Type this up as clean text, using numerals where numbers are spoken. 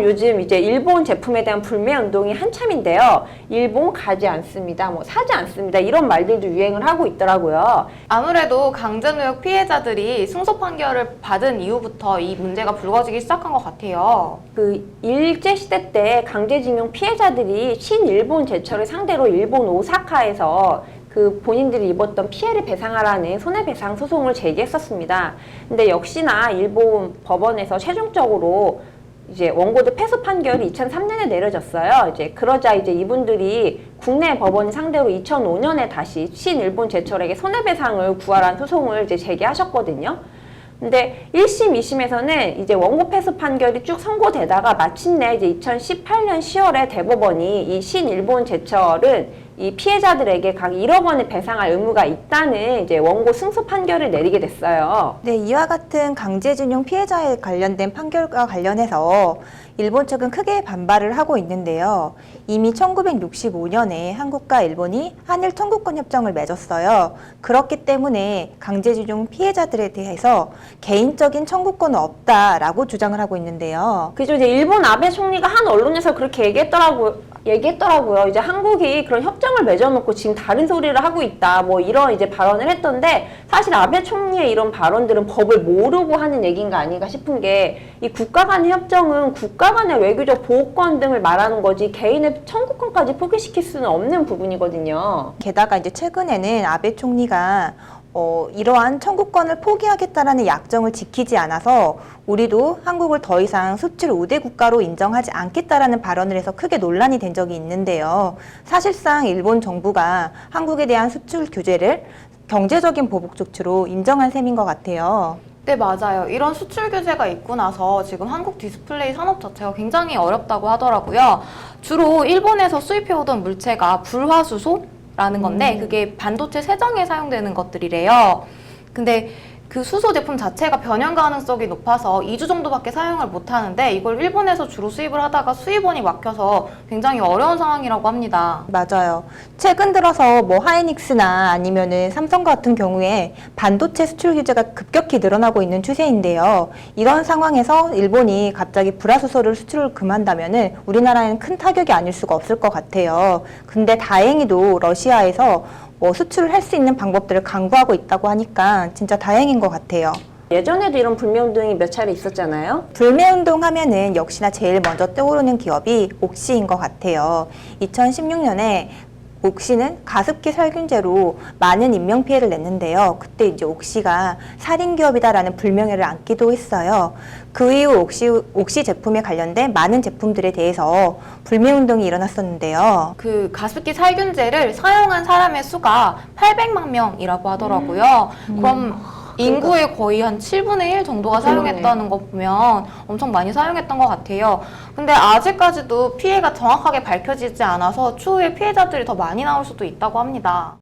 요즘 이제 일본 제품에 대한 불매 운동이 한참인데요. 일본 가지 않습니다, 뭐 사지 않습니다, 이런 말들도 유행을 하고 있더라고요. 아무래도 강제노역 피해자들이 승소 판결을 받은 이후부터 이 문제가 불거지기 시작한 것 같아요. 그 일제시대 때 강제징용 피해자들이 신일본 제철을 상대로 일본 오사카에서 그 본인들이 입었던 피해를 배상하라는 손해배상 소송을 제기했었습니다. 근데 역시나 일본 법원에서 최종적으로 이제 원고들 패소 판결이 2003년에 내려졌어요. 그러자 이분들이 국내 법원 상대로 2005년에 다시 신일본 제철에게 손해배상을 구하라는 소송을 제기하셨거든요. 근데 1심, 2심에서는 이제 원고 패소 판결이 쭉 선고되다가 마침내 이제 2018년 10월에 대법원이 이 신일본 제철은 이 피해자들에게 각 1억 원을 배상할 의무가 있다는 이제 원고 승소 판결을 내리게 됐어요. 네, 이와 같은 강제징용 피해자에 관련된 판결과 관련해서 일본 측은 크게 반발을 하고 있는데요. 이미 1965년에 한국과 일본이 한일 청구권 협정을 맺었어요. 그렇기 때문에 강제징용 피해자들에 대해서 개인적인 청구권은 없다라고 주장을 하고 있는데요. 그죠. 이제 일본 아베 총리가 한 언론에서 그렇게 얘기했더라고요. 이제 한국이 그런 협정을 맺어놓고 지금 다른 소리를 하고 있다, 뭐 이런 이제 발언을 했던데, 사실 아베 총리의 이런 발언들은 법을 모르고 하는 얘기인가 아닌가 싶은 게, 이 국가 간의 협정은 국가 간의 외교적 보호권 등을 말하는 거지 개인의 청구권까지 포기시킬 수는 없는 부분이거든요. 게다가 이제 최근에는 아베 총리가 이러한 청구권을 포기하겠다라는 약정을 지키지 않아서 우리도 한국을 더 이상 수출 우대 국가로 인정하지 않겠다라는 발언을 해서 크게 논란이 된 적이 있는데요. 사실상 일본 정부가 한국에 대한 수출 규제를 경제적인 보복 조치로 인정한 셈인 것 같아요. 네, 맞아요. 이런 수출 규제가 있고 나서 지금 한국 디스플레이 산업 자체가 굉장히 어렵다고 하더라고요. 주로 일본에서 수입해오던 물체가 불화수소라는 건데 그게 반도체 세정에 사용되는 것들이래요. 근데 그 수소 제품 자체가 변형 가능성이 높아서 2주 정도밖에 사용을 못 하는데, 이걸 일본에서 주로 수입을 하다가 수입원이 막혀서 굉장히 어려운 상황이라고 합니다. 맞아요. 최근 들어서 뭐 하이닉스나 아니면은 삼성 같은 경우에 반도체 수출 규제가 급격히 늘어나고 있는 추세인데요. 이런 상황에서 일본이 갑자기 불화수소를 수출을 금한다면은 우리나라에는 큰 타격이 아닐 수가 없을 것 같아요. 근데 다행히도 러시아에서 수출을 할 수 있는 방법들을 강구하고 있다고 하니까 진짜 다행인 것 같아요. 예전에도 이런 불매운동이 몇 차례 있었잖아요. 불매운동 하면은 역시나 제일 먼저 떠오르는 기업이 옥시인 것 같아요. 2016년에 옥시는 가습기 살균제로 많은 인명피해를 냈는데요. 그때 이제 옥시가 살인기업이다라는 불명예를 안기도 했어요. 그 이후 옥시 제품에 관련된 많은 제품들에 대해서 불매운동이 일어났었는데요. 그 가습기 살균제를 사용한 사람의 수가 800만 명이라고 하더라고요. 그럼 인구의 거의 한 7분의 1 정도가 사용했다는 거 보면 엄청 많이 사용했던 것 같아요. 근데 아직까지도 피해가 정확하게 밝혀지지 않아서 추후에 피해자들이 더 많이 나올 수도 있다고 합니다.